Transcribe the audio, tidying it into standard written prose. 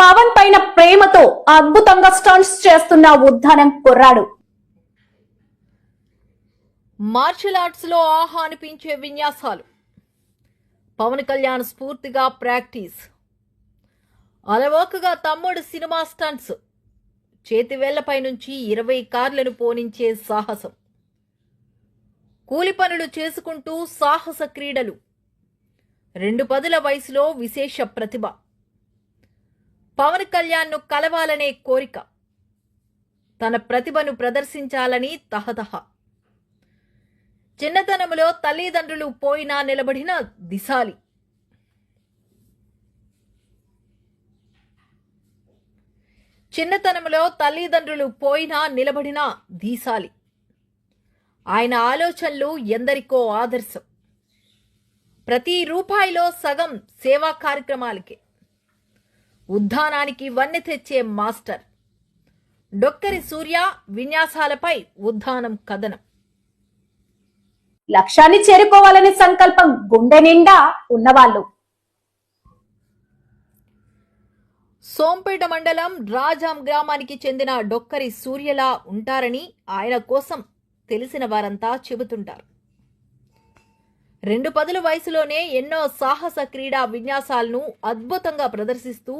పవన్ పైన ప్రేమతో అద్భుతంగా స్టంట్స్ చేస్తున్న ఉద్దానం కుర్రాడు. మార్షల్ ఆర్ట్స్ లో ఆహా అనిపించే విన్యాసాలు. పవన్ కళ్యాణ్ స్ఫూర్తిగా ప్రాక్టీస్. అలవోకగా తమ్ముడు సినిమా స్టంట్స్. చేతి వేళ్లపై నుంచి 20 కార్లను పోనించే సాహసం. కూలి పనులు చేసుకుంటూ సాహస క్రీడలు. 2 పదుల వయసులో విశేష ప్రతిభ. పవన్ కళ్యాణ్ను కలవాలనే కోరిక. తన ప్రతిభను ప్రదర్శించాలని తహతహ. చిన్నతనంలో తల్లిదండ్రులు పోయినా నిలబడిన దిశాలి. ఆయన ఆలోచనలు ఎందరికో ఆదర్శం. ప్రతి రూపాయిలో సగం సేవా కార్యక్రమాలకే. ఉద్దానానికి వన్నె తెచ్చే మాస్టర్. డొక్కరి సూర్య విన్యాసాలపై ఉద్దానం కథనం. లక్ష్యాన్ని చేరుకోవాలనే సంకల్పం గుండె నిండా ఉన్నవాళ్ళు. సోంపేట మండలం రాజాం గ్రామానికి చెందిన డొక్కరి సూర్యలా ఉంటారని ఆయన కోసం తెలిసిన వారంతా చెబుతుంటారు. 2 పదుల వయసులోనే ఎన్నో సాహస క్రీడా విన్యాసాలను అద్భుతంగా ప్రదర్శిస్తూ